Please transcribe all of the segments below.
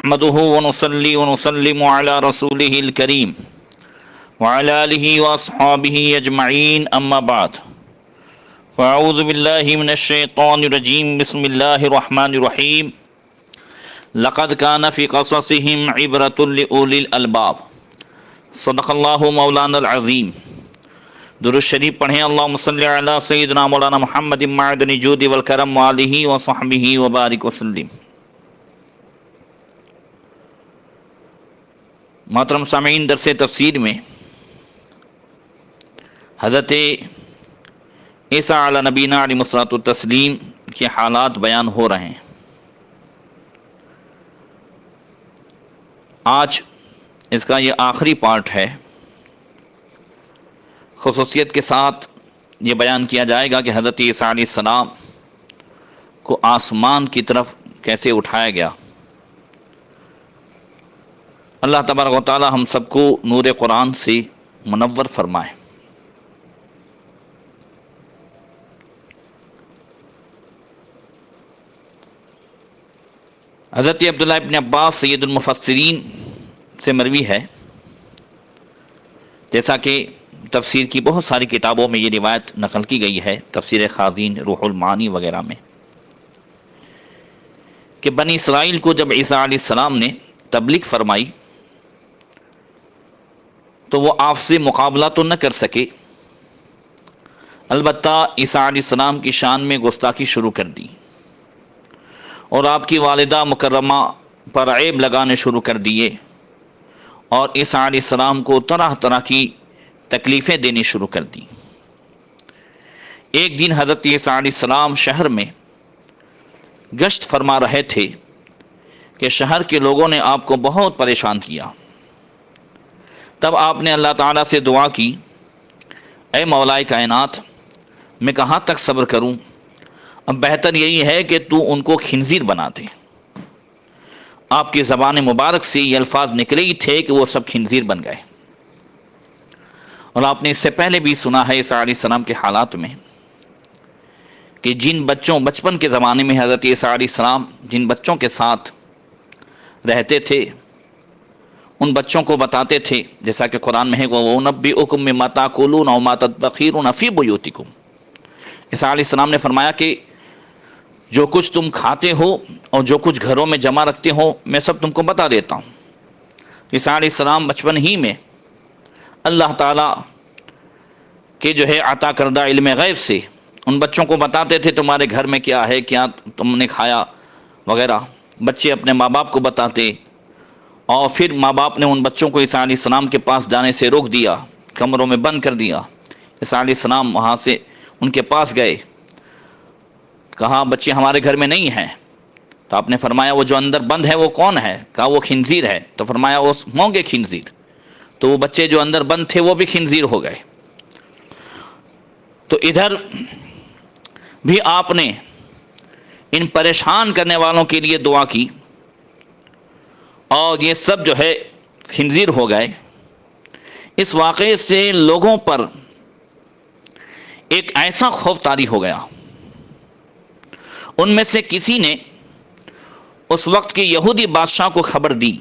نحمده ونصلي ونسلم على رسوله الكريم وعلى آله وأصحابه أجمعين أما بعد فأعوذ بالله من الشيطان الرجيم بسم الله الرحمن الرحيم لقد كان في قصصهم عبرة لأولي الألباب صدق الله مولانا العظيم۔ درود شریف پڑھیں، اللہم صلی علی سیدنا مولانا محمد معدن الجود والکرم وآلہ وصحبہ وبارک وسلم۔ محترم سامعین، درس تفسیر میں حضرت عیسیٰ علی نبینا علیہ الصلوۃ والتسلیم کے حالات بیان ہو رہے ہیں۔ آج اس کا یہ آخری پارٹ ہے۔ خصوصیت کے ساتھ یہ بیان کیا جائے گا کہ حضرت عیسیٰ علیہ السلام کو آسمان کی طرف کیسے اٹھایا گیا۔ اللہ تبارک و تعالی ہم سب کو نور قرآن سے منور فرمائے۔ حضرت عبداللہ ابن عباس سید المفسرین سے مروی ہے، جیسا کہ تفسیر کی بہت ساری کتابوں میں یہ روایت نقل کی گئی ہے، تفسیر خازین، روح المعانی وغیرہ میں، کہ بنی اسرائیل کو جب عیسیٰ علیہ السلام نے تبلیغ فرمائی تو وہ آپ سے مقابلہ تو نہ کر سکے، البتہ عیسیٰ علیہ السلام کی شان میں گستاخی شروع کر دی اور آپ کی والدہ مکرمہ پر عیب لگانے شروع کر دیے، اور عیسیٰ علیہ السلام کو طرح طرح کی تکلیفیں دینی شروع کر دی۔ ایک دن حضرت عیسیٰ علیہ السلام شہر میں گشت فرما رہے تھے کہ شہر کے لوگوں نے آپ کو بہت پریشان کیا۔ تب آپ نے اللہ تعالیٰ سے دعا کی، اے مولائے کائنات، میں کہاں تک صبر کروں؟ اب بہتر یہی ہے کہ تو ان کو خنزیر بنا دے۔ آپ کی زبان مبارک سے یہ الفاظ نکلے ہی تھے کہ وہ سب خنزیر بن گئے۔ اور آپ نے اس سے پہلے بھی سنا ہے عیسیٰ علیہ السلام کے حالات میں کہ جن بچوں بچپن کے زمانے میں حضرت عیسیٰ علیہ السلام جن بچوں کے ساتھ رہتے تھے، ان بچوں کو بتاتے تھے، جیسا کہ قرآن میں ہے وَأُنَبِّئُكُم مِّمَّا تَأْكُلُونَ وَمَا تَدَّخِرُونَ فِي بُيُوتِكُمْ۔ عیسیٰ علیہ السلام نے فرمایا کہ جو کچھ تم کھاتے ہو اور جو کچھ گھروں میں جمع رکھتے ہو میں سب تم کو بتا دیتا ہوں۔ عیسیٰ علیہ السلام بچپن ہی میں اللہ تعالیٰ کے جو ہے عطا کردہ علم غیب سے ان بچوں کو بتاتے تھے تمہارے گھر میں کیا ہے، کیا تم نے کھایا وغیرہ۔ بچے اپنے ماں باپ کو بتاتے، اور پھر ماں باپ نے ان بچوں کو عیسیٰ علیہ السلام کے پاس جانے سے روک دیا، کمروں میں بند کر دیا۔ عیسیٰ علیہ السلام وہاں سے ان کے پاس گئے، کہا بچے ہمارے گھر میں نہیں ہیں۔ تو آپ نے فرمایا وہ جو اندر بند ہے وہ کون ہے؟ کہا وہ خنزیر ہے۔ تو فرمایا وہ ہوں گے خنزیر۔ تو وہ بچے جو اندر بند تھے وہ بھی خنزیر ہو گئے۔ تو ادھر بھی آپ نے ان پریشان کرنے والوں کے لیے دعا کی، اور یہ سب جو ہے خنزیر ہو گئے۔ اس واقعے سے لوگوں پر ایک ایسا خوف طاری ہو گیا۔ ان میں سے کسی نے اس وقت کے یہودی بادشاہ کو خبر دی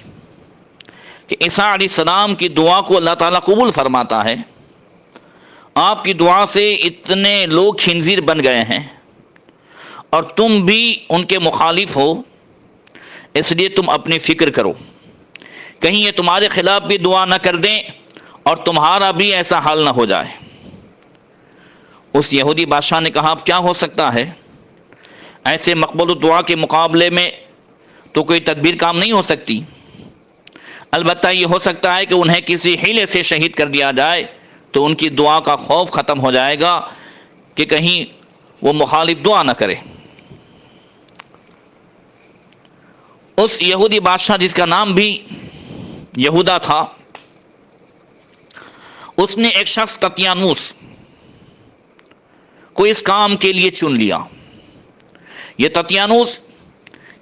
کہ عیسیٰ علیہ السلام کی دعا کو اللہ تعالیٰ قبول فرماتا ہے، آپ کی دعا سے اتنے لوگ خنزیر بن گئے ہیں اور تم بھی ان کے مخالف ہو، اس لیے تم اپنی فکر کرو، کہیں یہ تمہارے خلاف بھی دعا نہ کر دیں اور تمہارا بھی ایسا حال نہ ہو جائے۔ اس یہودی بادشاہ نے کہا اب کیا ہو سکتا ہے؟ ایسے مقبول دعا کے مقابلے میں تو کوئی تدبیر کام نہیں ہو سکتی، البتہ یہ ہو سکتا ہے کہ انہیں کسی حیلے سے شہید کر دیا جائے تو ان کی دعا کا خوف ختم ہو جائے گا کہ کہیں وہ مخالف دعا نہ کرے۔ اس یہودی بادشاہ جس کا نام بھی یہودا تھا، اس نے ایک شخص تطیانوس کو اس کام کے لیے چن لیا۔ یہ تطیانوس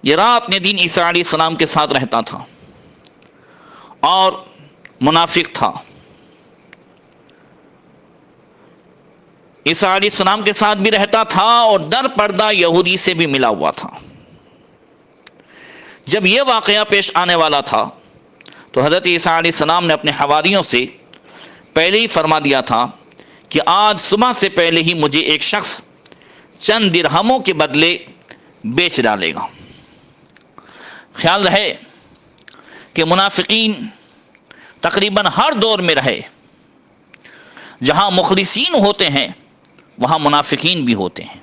یہ رات نے دن عیسیٰ علیہ السلام کے ساتھ رہتا تھا اور منافق تھا۔ عیسیٰ علیہ السلام کے ساتھ بھی رہتا تھا اور در پردہ یہودی سے بھی ملا ہوا تھا۔ جب یہ واقعہ پیش آنے والا تھا تو حضرت عیسیٰ علیہ السلام نے اپنے حواریوں سے پہلے ہی فرما دیا تھا کہ آج صبح سے پہلے ہی مجھے ایک شخص چند درہموں کے بدلے بیچ ڈالے گا۔ خیال رہے کہ منافقین تقریباً ہر دور میں رہے، جہاں مخلصین ہوتے ہیں وہاں منافقین بھی ہوتے ہیں،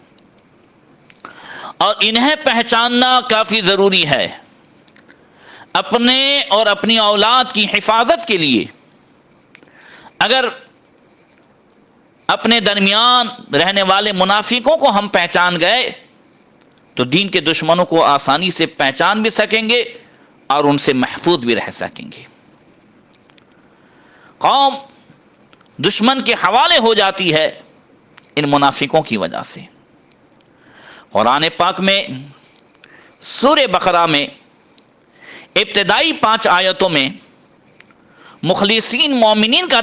اور انہیں پہچاننا کافی ضروری ہے۔ اپنے اور اپنی اولاد کی حفاظت کے لیے اگر اپنے درمیان رہنے والے منافقوں کو ہم پہچان گئے تو دین کے دشمنوں کو آسانی سے پہچان بھی سکیں گے اور ان سے محفوظ بھی رہ سکیں گے۔ قوم دشمن کے حوالے ہو جاتی ہے ان منافقوں کی وجہ سے۔ قرآن پاک میں سورہ بقرہ میں ابتدائی 5 آیتوں میں مخلصین مومنین کا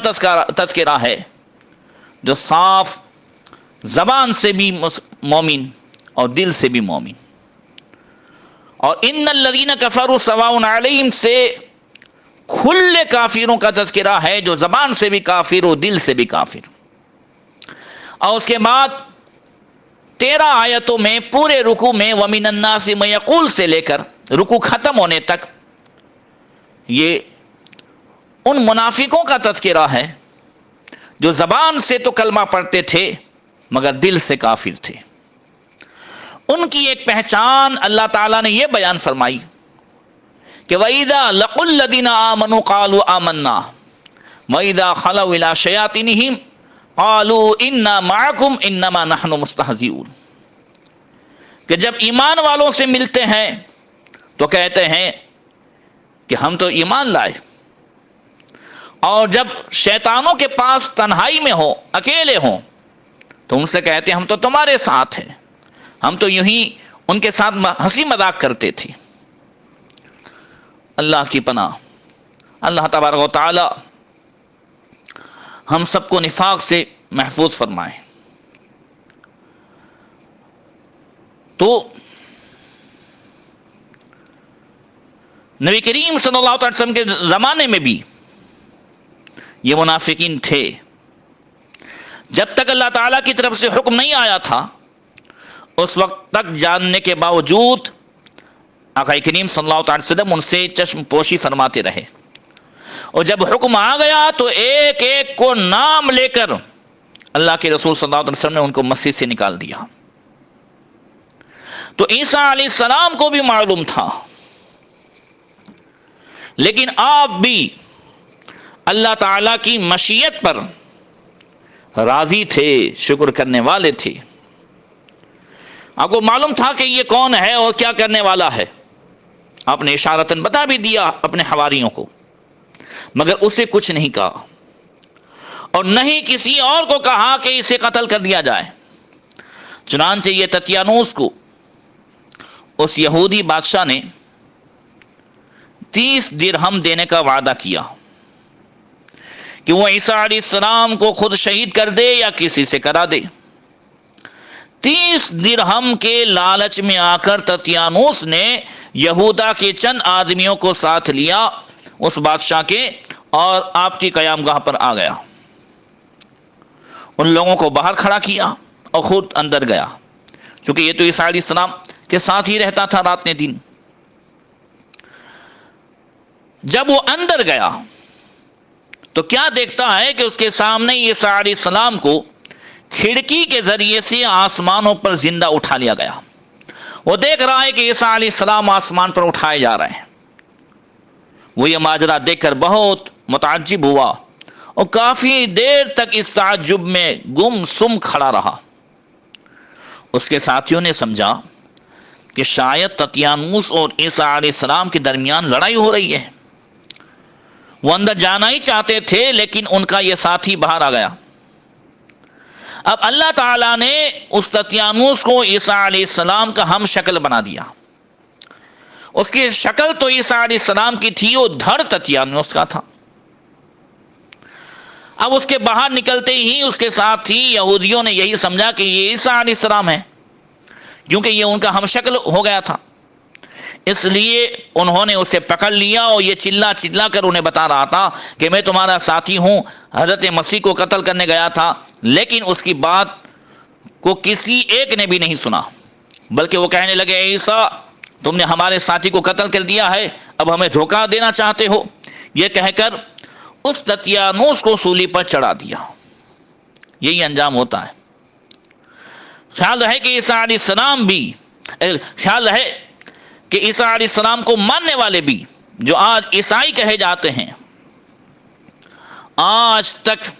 تذکرہ ہے، جو صاف زبان سے بھی مومن اور دل سے بھی مومن، اور ان الذین کفروا سواء علیہم سے کھلے کافروں کا تذکرہ ہے، جو زبان سے بھی کافر ہو دل سے بھی کافر۔ اور اس کے بعد 13 آیتوں میں پورے رکوع میں وَمِنَ النَّاسِ مَن یقول سے لے کر رکوع ختم ہونے تک یہ ان منافقوں کا تذکرہ ہے جو زبان سے تو کلمہ پڑھتے تھے مگر دل سے کافر تھے۔ ان کی ایک پہچان اللہ تعالیٰ نے یہ بیان فرمائی کہ وَإِذَا لَقُوا الَّذِينَ آمَنُوا قَالُوا آمَنَّا وَإِذَا خَلَوْا إِلَىٰ شَيَاطِينِهِمْ قَالُوا إِنَّا مَعَكُمْ إِنَّمَا نَحْنُ مُسْتَهْزِئُونَ، کہ جب ایمان والوں سے ملتے ہیں تو کہتے ہیں کہ ہم تو ایمان لائے، اور جب شیطانوں کے پاس تنہائی میں ہو اکیلے ہوں تو ان سے کہتے ہیں ہم تو تمہارے ساتھ ہیں، ہم تو یوں ہی ان کے ساتھ ہنسی مذاق کرتے تھے۔ اللہ کی پناہ، اللہ تبارک و تعالی ہم سب کو نفاق سے محفوظ فرمائے۔ تو نبی کریم صلی اللہ علیہ وسلم کے زمانے میں بھی یہ منافقین تھے۔ جب تک اللہ تعالیٰ کی طرف سے حکم نہیں آیا تھا اس وقت تک جاننے کے باوجود آقا کریم صلی اللہ علیہ وسلم ان سے چشم پوشی فرماتے رہے، اور جب حکم آ گیا تو ایک ایک کو نام لے کر اللہ کے رسول صلی اللہ علیہ وسلم نے ان کو مسجد سے نکال دیا۔ تو عیسیٰ علیہ السلام کو بھی معلوم تھا، لیکن آپ بھی اللہ تعالیٰ کی مشیت پر راضی تھے، شکر کرنے والے تھے۔ آپ کو معلوم تھا کہ یہ کون ہے اور کیا کرنے والا ہے، آپ نے اشارتاً بتا بھی دیا اپنے حواریوں کو، مگر اسے کچھ نہیں کہا، اور نہ ہی کسی اور کو کہا کہ اسے قتل کر دیا جائے۔ چنانچہ یہ تتیانوس کو اس یہودی بادشاہ نے 30 درہم دینے کا وعدہ کیا کہ وہ عیسیٰ علیہ السلام کو خود شہید کر دے یا کسی سے کرا دے۔ 30 درہم کے لالچ میں آ کر تتیانوس نے یہودا کے چند آدمیوں کو ساتھ لیا اس بادشاہ کے، اور آپ کی قیام گاہ پر آ گیا، ان لوگوں کو باہر کھڑا کیا اور خود اندر گیا، چونکہ یہ تو عیسیٰ علیہ السلام کے ساتھ ہی رہتا تھا رات نے دن۔ جب وہ اندر گیا تو کیا دیکھتا ہے کہ اس کے سامنے عیسیٰ علیہ السلام کو کھڑکی کے ذریعے سے آسمانوں پر زندہ اٹھا لیا گیا۔ وہ دیکھ رہا ہے کہ عیسیٰ علیہ السلام آسمان پر اٹھائے جا رہے ہیں۔ وہ یہ ماجرا دیکھ کر بہت متعجب ہوا اور کافی دیر تک اس تعجب میں گم سم کھڑا رہا۔ اس کے ساتھیوں نے سمجھا کہ شاید تتیانوس اور عیسیٰ علیہ السلام کے درمیان لڑائی ہو رہی ہے۔ وہ اندر جانا ہی چاہتے تھے لیکن ان کا یہ ساتھی باہر آ گیا۔ اب اللہ تعالیٰ نے اس تتیانوس کو عیسیٰ علیہ السلام کا ہم شکل بنا دیا۔ اس کی شکل تو عیسیٰ علیہ السلام کی تھی، وہ دھڑ تتیانوس کا تھا۔ اب اس کے باہر نکلتے ہی اس کے ساتھی یہودیوں نے یہی سمجھا کہ یہ عیسیٰ علیہ السلام ہے، کیونکہ یہ ان کا ہم شکل ہو گیا تھا۔ اس لیے انہوں نے اسے پکڑ لیا اور یہ چلا چلا کر انہیں بتا رہا تھا کہ میں تمہارا ساتھی ہوں، حضرت مسیح کو قتل کرنے گیا تھا، لیکن اس کی بات کو کسی ایک نے بھی نہیں سنا، بلکہ وہ کہنے لگے اے عیسیٰ تم نے ہمارے ساتھی کو قتل کر دیا ہے، اب ہمیں دھوکہ دینا چاہتے ہو؟ یہ کہہ کر اس دقیانوس کو سولی پر چڑھا دیا۔ یہی انجام ہوتا ہے۔ خیال رہے کہ عیسیٰ علیہ السلام بھی خیال رہے کہ عیسیٰ علیہ السلام کو ماننے والے بھی جو آج عیسائی کہے جاتے ہیں، آج تک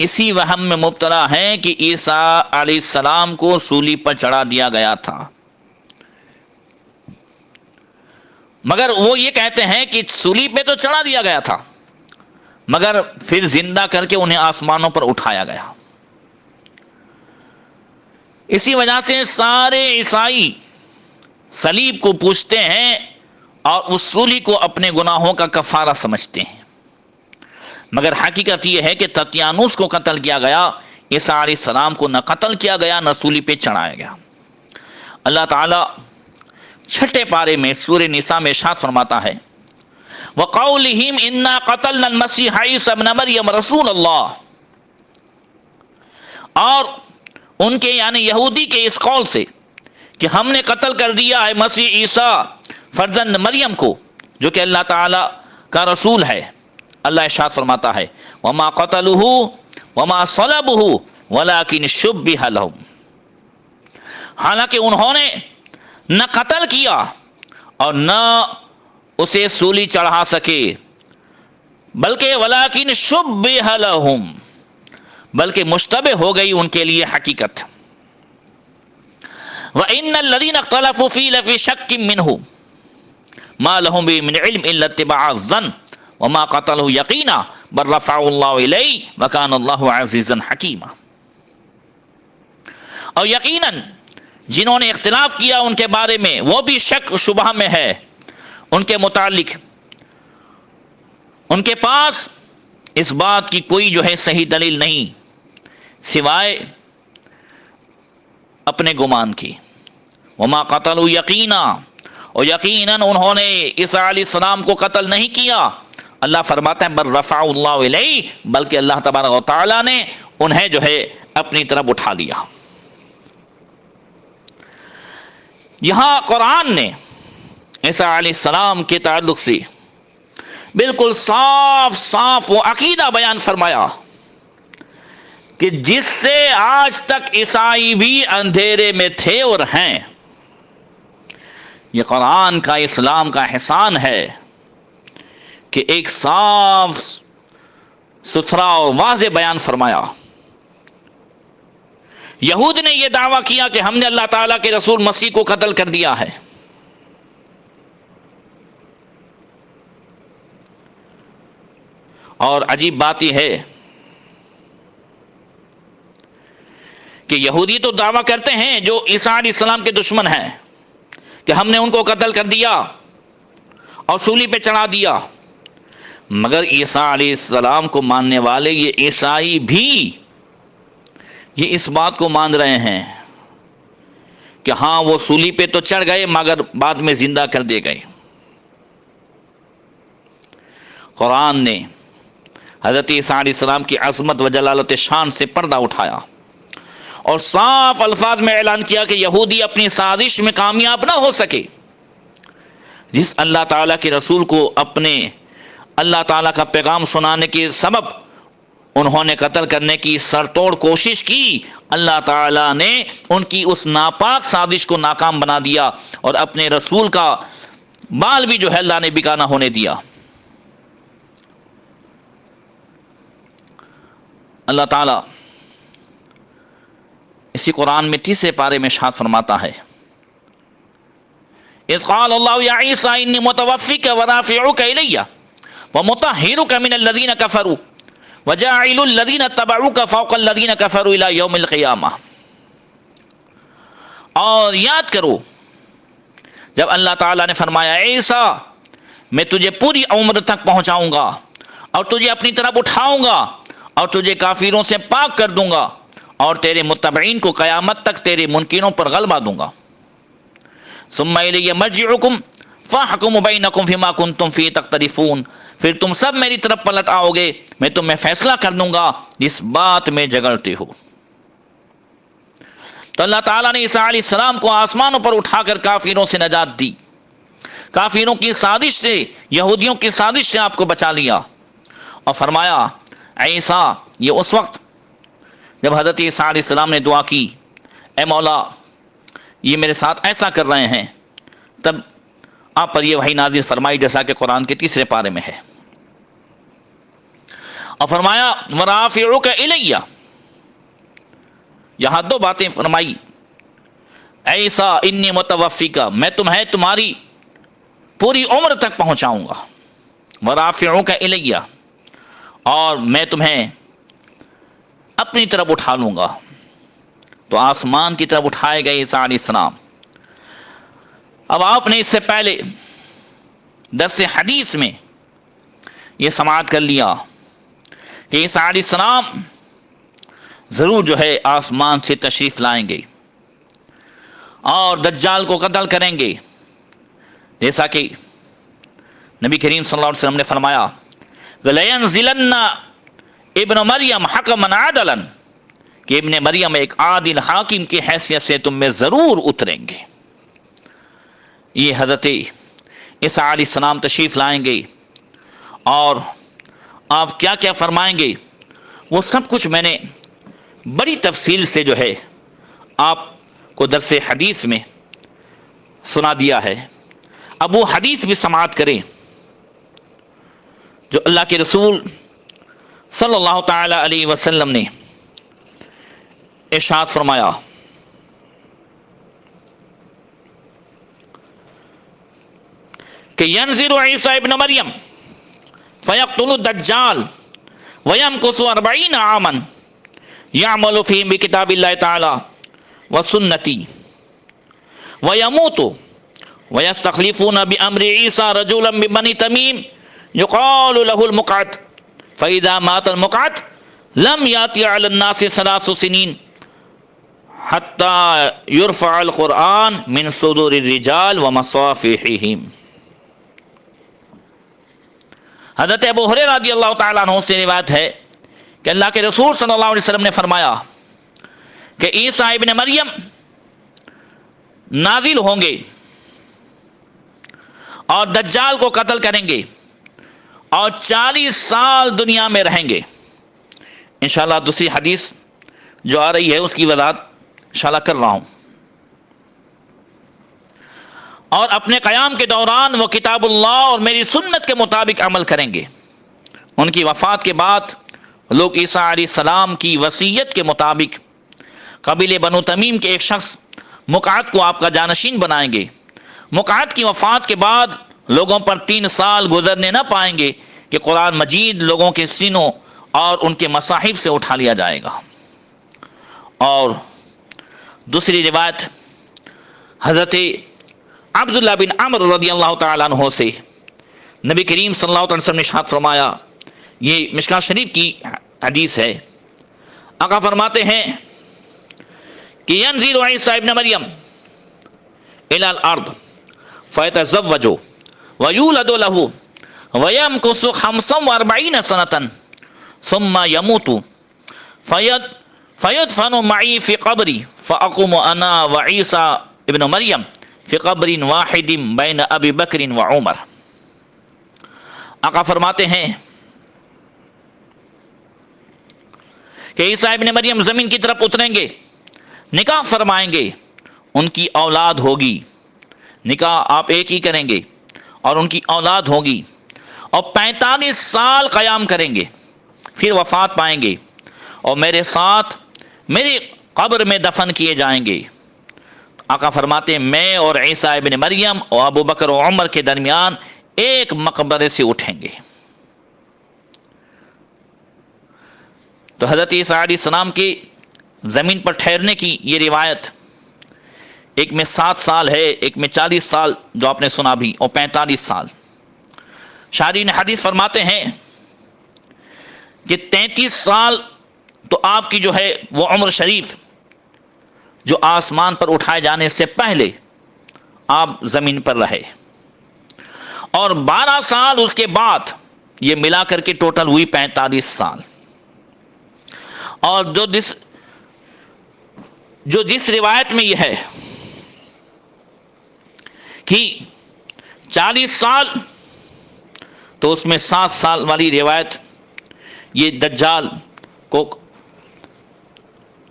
اسی وہم میں مبتلا ہیں کہ عیسیٰ علیہ السلام کو سولی پر چڑھا دیا گیا تھا، مگر وہ یہ کہتے ہیں کہ سولی پہ تو چڑھا دیا گیا تھا مگر پھر زندہ کر کے انہیں آسمانوں پر اٹھایا گیا۔ اسی وجہ سے سارے عیسائی صلیب کو پوجتے ہیں اور اس سولی کو اپنے گناہوں کا کفارہ سمجھتے ہیں، مگر حقیقت یہ ہے کہ دقیانوس کو قتل کیا گیا، عیسیٰ علیہ السلام کو نہ قتل کیا گیا نہ سولی پہ چڑھایا گیا۔ اللہ تعالیٰ چھٹے پارے میں سورہ نساء میں ارشاد فرماتا ہے وَقَوْلِهِمْ إِنَّا قَتَلْنَا الْمَسِيحَ عِيسَى ابْنَ مَرْيَمَ رَسُولَ اللَّهِ، اور ان کے یعنی یہودی کے اس قول سے کہ ہم نے قتل کر دیا ہے مسیح عیسیٰ فرزند مریم کو جو کہ اللہ تعالی کا رسول ہے، اللہ ارشاد فرماتا ہے وَمَا قَتَلُوهُ وَمَا صَلَبُوهُ وَلَكِنْ شُبِّهَ لَهُمْ، حالانکہ انہوں نے نہ قتل کیا اور نہ اسے سولی چڑھا سکے، بلکہ وَلَكِنْ شُبِّهَ لَهُمْ، بلکہ مشتبہ ہو گئی ان کے لیے حقیقت۔ وَإِنَّ الَّذِينَ اخْتَلَفُوا فِيهِ لَفِي شَكٍّ مِّنْهُ مَا لَهُم بِهِ مِنْ عِلْمٍ إِلَّا اتِّبَاعَ الظَّنِّ وَمَا قَتَلُوهُ يَقِينًا بَلْ رَفَعَهُ اللَّهُ إِلَيْهِ وَكَانَ اللَّهُ عَزِيزًا حَكِيمًا۔ اور یقیناً جنہوں نے اختلاف کیا ان کے بارے میں وہ بھی شک شبہ میں ہے ان کے متعلق، ان کے پاس اس بات کی کوئی جو ہے صحیح دلیل نہیں سوائے اپنے گمان کی۔ وما قتلوا یقینا، اور یقیناً انہوں نے عیسیٰ علیہ السلام کو قتل نہیں کیا، اللہ فرماتا ہے بل رفع اللہ الیہ، بلکہ اللہ تبارک و تعالی نے انہیں جو ہے اپنی طرف اٹھا لیا۔ یہاں قرآن نے عیسیٰ علیہ السلام کے تعلق سے بالکل صاف صاف وہ عقیدہ بیان فرمایا کہ جس سے آج تک عیسائی بھی اندھیرے میں تھے اور ہیں۔ یہ قرآن کا اسلام کا احسان ہے کہ ایک صاف ستھرا اور واضح بیان فرمایا۔ یہود نے یہ دعویٰ کیا کہ ہم نے اللہ تعالیٰ کے رسول مسیح کو قتل کر دیا ہے، اور عجیب بات یہ ہے کہ یہودی تو دعویٰ کرتے ہیں جو عیسیٰ علیہ السلام کے دشمن ہیں کہ ہم نے ان کو قتل کر دیا اور سولی پہ چڑھا دیا، مگر عیسیٰ علیہ السلام کو ماننے والے یہ عیسائی بھی یہ اس بات کو مان رہے ہیں کہ ہاں وہ سولی پہ تو چڑھ گئے مگر بعد میں زندہ کر دیے گئے۔ قرآن نے حضرت عیسیٰ علیہ السلام کی عظمت و جلالت شان سے پردہ اٹھایا اور صاف الفاظ میں اعلان کیا کہ یہودی اپنی سازش میں کامیاب نہ ہو سکے۔ جس اللہ تعالیٰ کے رسول کو اپنے اللہ تعالیٰ کا پیغام سنانے کے سبب انہوں نے قتل کرنے کی سرتوڑ کوشش کی، اللہ تعالیٰ نے ان کی اس ناپاک سازش کو ناکام بنا دیا اور اپنے رسول کا بال بھی جو ہے اللہ نے بکا نہ ہونے دیا۔ اللہ تعالیٰ اسی قرآن میں 30 پارے میں ارشاد فرماتا ہے اذ قال اللہ یا عیسیٰ انی متوفیک ورافعک الی ومطہرک من الذین کفروا وجاعل الذین اتبعوک فوق الذین کفروا الی یوم القیامہ۔ اور یاد کرو جب اللہ تعالیٰ نے فرمایا اے عیسیٰ میں تجھے پوری عمر تک پہنچاؤں گا اور تجھے اپنی طرف اٹھاؤں گا اور تجھے کافروں سے پاک کر دوں گا اور تیرے متبعین کو قیامت تک تیرے منکروں پر غلبہ دوں گا۔ ثم الی مرجعکم فاحکم بینکم فیما کنتم فیہ تختلفون، پھر تم سب میری طرف پلٹ آؤ گے، میں تمہیں فیصلہ کر دوں گا جس بات میں جھگڑتے ہو۔ تو اللہ تعالیٰ نے عیسیٰ علیہ السلام کو آسمانوں پر اٹھا کر کافروں سے نجات دی، کافروں کی سازش سے، یہودیوں کی سازش سے آپ کو بچا لیا، اور فرمایا عیسیٰ، یہ اس وقت جب حضرت عیسیٰ علیہ السلام نے دعا کی اے مولا یہ میرے ساتھ ایسا کر رہے ہیں، تب آپ پر یہ وحی نازل فرمائی جیسا کہ قرآن کے 3 پارے میں ہے، اور فرمایا ورافعک الی، یہاں 2 باتیں فرمائی، عیسیٰ انی متوفیک، میں تمہیں تمہاری پوری عمر تک پہنچاؤں گا، ورافعک الی، اور میں تمہیں اپنی طرف اٹھا لوں گا۔ تو آسمان کی طرف اٹھائے گئے عیسیٰ علیہ السلام۔ اب آپ نے اس سے پہلے درس حدیث میں یہ سماعت کر لیا کہ عیسیٰ علیہ السلام ضرور جو ہے آسمان سے تشریف لائیں گے اور دجال کو قتل کریں گے، جیسا کہ نبی کریم صلی اللہ علیہ وسلم نے فرمایا لَيَنزِلَنَّ ابن مریم حکما عدلا، کہ ابن مریم ایک عادل حاکم کی حیثیت سے تم میں ضرور اتریں گے۔ یہ حضرت عیسیٰ علیہ السلام تشریف لائیں گے اور آپ کیا کیا فرمائیں گے وہ سب کچھ میں نے بڑی تفصیل سے جو ہے آپ کو درس حدیث میں سنا دیا ہے۔ اب وہ حدیث بھی سماعت کریں جو اللہ کے رسول صلی اللہ تعالی علیہ وسلم نے ارشاد فرمایا کہ ینزل عیسیٰ ابن مریم فیقتل الدجال ویمکث 40 عاما یعمل فیہم بکتاب اللہ تعالی وسنتی ویموت ویستخلفون بامر عیسیٰ رجلا من بنی تمیم یقال له المقعد فإذا مات المقعد لم يأتي على الناس 3 سنين حتى يرفع القرآن من صدور الرجال ومصافحهم۔ حضرت ابو ہریرہ رضی اللہ تعالیٰ عنہ سے روایت ہے کہ اللہ کے رسول صلی اللہ علیہ وسلم نے فرمایا کہ عیسیٰ ابن مریم نازل ہوں گے اور دجال کو قتل کریں گے اور 40 سال دنیا میں رہیں گے۔ انشاءاللہ دوسری حدیث جو آ رہی ہے اس کی وضاحت انشاءاللہ کر رہا ہوں۔ اور اپنے قیام کے دوران وہ کتاب اللہ اور میری سنت کے مطابق عمل کریں گے۔ ان کی وفات کے بعد لوگ عیسیٰ علیہ السلام کی وصیت کے مطابق قبیلے بنو تمیم کے ایک شخص مقعد کو آپ کا جانشین بنائیں گے۔ مقعد کی وفات کے بعد لوگوں پر 3 سال گزرنے نہ پائیں گے کہ قرآن مجید لوگوں کے سینوں اور ان کے مصاحف سے اٹھا لیا جائے گا۔ اور دوسری روایت حضرت عبداللہ بن عمرو رضی اللہ تعالیٰ عنہ سے نبی کریم صلی اللہ علیہ وسلم نے ارشاد فرمایا، یہ مشکوٰۃ شریف کی حدیث ہے، آقا فرماتے ہیں کہ ینزل عیسیٰ ابن مریم الی الارض فیتزوج ویولد له ویمکث 45 سنة ثم يموت فیدفن معی فی قبری فاقوم انا وعیسیٰ ابن مریم فی قبر واحد بین ابی بکر و عمر۔ آقا فرماتے ہیں کہ عیسیٰ ابن مریم زمین کی طرف اتریں گے، نکاح فرمائیں گے، ان کی اولاد ہوگی، نکاح آپ ایک ہی کریں گے اور ان کی اولاد ہوگی، اور 45 سال قیام کریں گے، پھر وفات پائیں گے اور میرے ساتھ میری قبر میں دفن کیے جائیں گے۔ آقا فرماتے ہیں میں اور عیسیٰ ابن مریم اور ابو بکر و عمر کے درمیان ایک مقبرے سے اٹھیں گے۔ تو حضرت عیسیٰ علیہ السلام کی زمین پر ٹھہرنے کی یہ روایت ایک میں 7 سال ہے، ایک میں 40 سال جو آپ نے سنا بھی، اور 45 سال۔ شارحین حدیث فرماتے ہیں کہ 33 سال تو آپ کی جو ہے وہ عمر شریف جو آسمان پر اٹھائے جانے سے پہلے آپ زمین پر رہے، اور 12 سال اس کے بعد، یہ ملا کر کے ٹوٹل ہوئی 45 سال۔ اور جو جس روایت میں یہ ہے کہ 40 سال، تو اس میں 7 سال والی روایت یہ دجال کو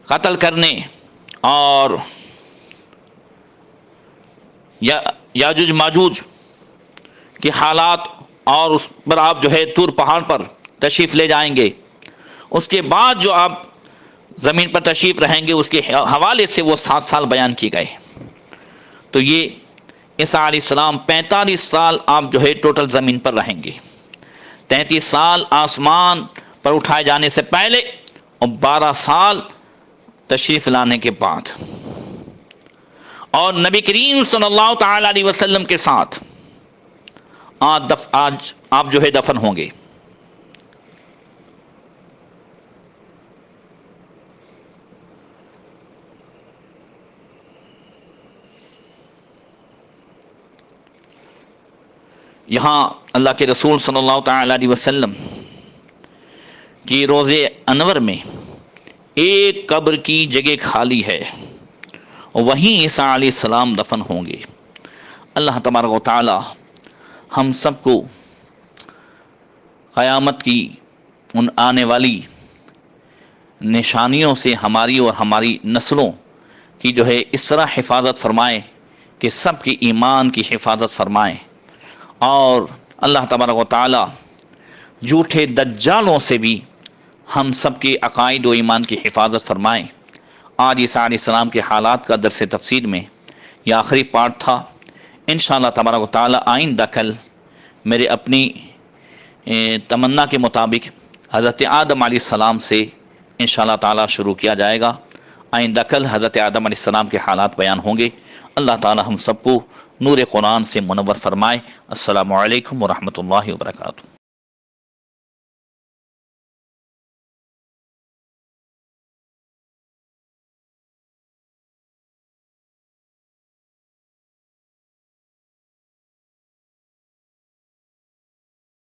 قتل کرنے اور یاجوج ماجوج کے حالات، اور اس پر آپ جو ہے طور پہاڑ پر تشریف لے جائیں گے، اس کے بعد جو آپ زمین پر تشریف رہیں گے، اس کے حوالے سے وہ 7 سال بیان کیے گئے۔ تو یہ عیسیٰ علیہ السلام 45 سال آپ جو ہے ٹوٹل زمین پر رہیں گے، 33 سال آسمان پر اٹھائے جانے سے پہلے اور 12 سال تشریف لانے کے بعد، اور نبی کریم صلی اللہ تعالی علیہ وسلم کے ساتھ آج آپ جو ہے دفن ہوں گے۔ یہاں اللہ کے رسول صلی اللہ تعالی علیہ وسلم کی روض انور میں ایک قبر کی جگہ خالی ہے، وہیں عیسیٰ علیہ السلام دفن ہوں گے۔ اللہ تبارک و تعالی ہم سب کو قیامت کی ان آنے والی نشانیوں سے ہماری اور ہماری نسلوں کی جو ہے اس طرح حفاظت فرمائے کہ سب کی ایمان کی حفاظت فرمائے، اور اللہ تبارک و تعالی جھوٹے دجالوں سے بھی ہم سب کے عقائد و ایمان کی حفاظت فرمائے۔ آج عیسیٰ علیہ السلام کے حالات کا درس تفسیر میں یہ آخری پارٹ تھا۔ انشاءاللہ تبارک و تعالی آئندہ کل میرے اپنی تمنا کے مطابق حضرت آدم علیہ السلام سے انشاءاللہ تعالی شروع کیا جائے گا۔ آئندہ کل حضرت آدم علیہ السلام کے حالات بیان ہوں گے۔ اللہ تعالی ہم سب کو نور قرآن سے منور فرمائے۔ السلام علیکم ورحمۃ اللہ وبرکاتہ۔